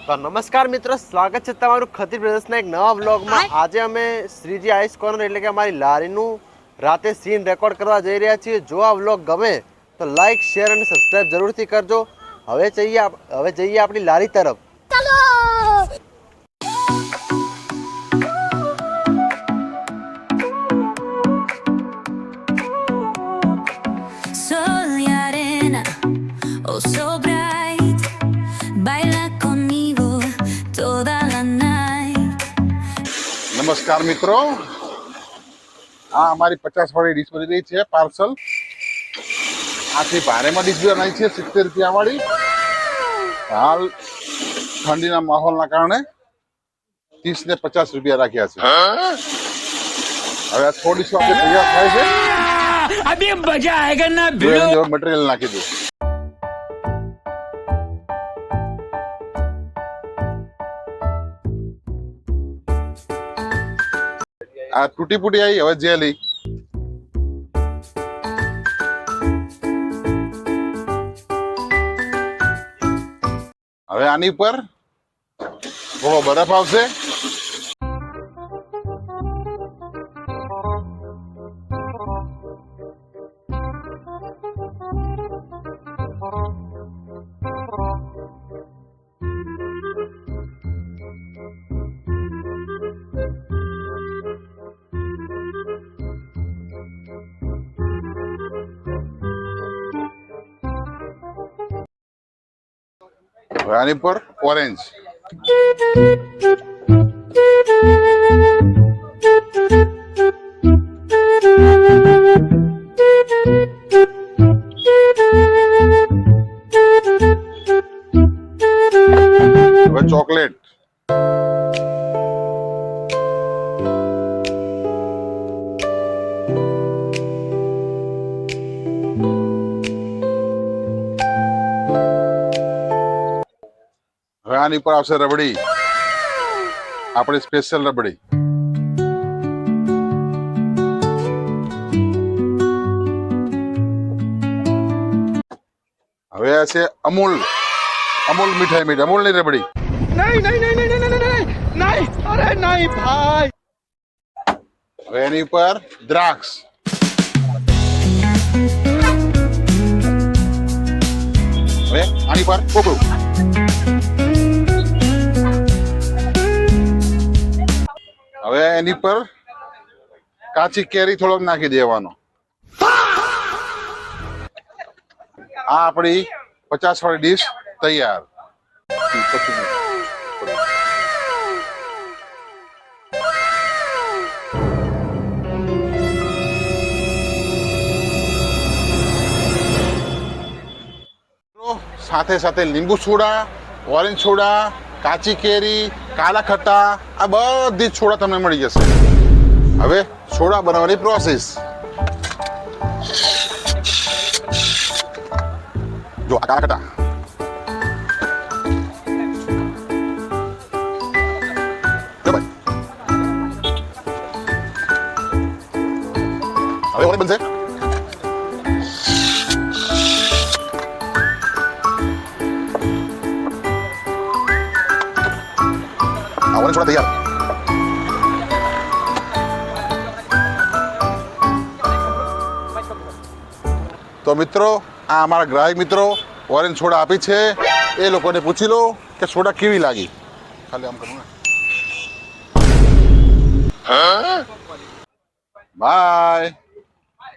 તો નમસ્કાર મિત્રો, સ્વાગત છે તમારું ખતીર બ્રધર્સના એક નવા વ્લોગમાં। આજે અમે શ્રીજી આઈસ કોર્નર એટલે કે અમારી લારીનું રાતે સીન રેકોર્ડ કરવા જઈ રહ્યા છીએ। જો આ વ્લોગ ગમે તો લાઈક, શેર અને સબસ્ક્રાઇબ જરૂરથી કરજો। હવે જઈએ આપણી લારી તરફ। નમસ્કાર મિત્રો, આ અમારી 50 વાળી ડીશ બની રહી છે પાર્સલ। આથી ભારેમાં ડીશ બનાવી છે 70 રૂપિયા વાળી। હાલ ઠંડીના માહોલના કારણે 30 ને 50 રૂપિયા રાખ્યા છે। હવે આ થોડી શું આપણે તૈયાર થાય છે, અભી મજા આયેગા ના ભીડો મટીરીયલ નાખી દો। આ તૂટી ફૂટી આવી, હવે જેલી હવે આની પર થોડો બરફ આવશે। આની પર ઓરેન્જ, હવે ચોકલેટ, હવે આની પર આવશે રબડી, આપણી સ્પેશિયલ રબડી। હવે આ છે અમૂલ મીઠાઈ, અમૂલની રબડી। નહીં, અરે નહીં ભાઈ। હવે એની ઉપર દ્રાક્ષ, હવે આની પર કોપરું, હવે એની પર કાચી કેરી થોડોક નાખી દેવાનો। આ આપણી 50 વાળી ડીશ તૈયાર। સાથે સાથે લીંબુ સોડા, ઓરેન્જ સોડા, કાચી કેરી, કાલા ખટ્ટા, આ બધી જ સોડા તમને મળી જશે। હવે સોડા બનાવવાની પ્રોસેસ જો। આ કાલા ખટ્ટા જો ભાઈ, હવે ઓરેન્જ બનશે। ઓરેન્જ સોડા તૈયાર। તો મિત્રો, આ અમારા ગ્રાહક મિત્રો ઓરેન્જ સોડા આપી છે, એ લોકોને પૂછી લો કે સોડા કેવી લાગી। ખાલી આમ કરું ને, બાય।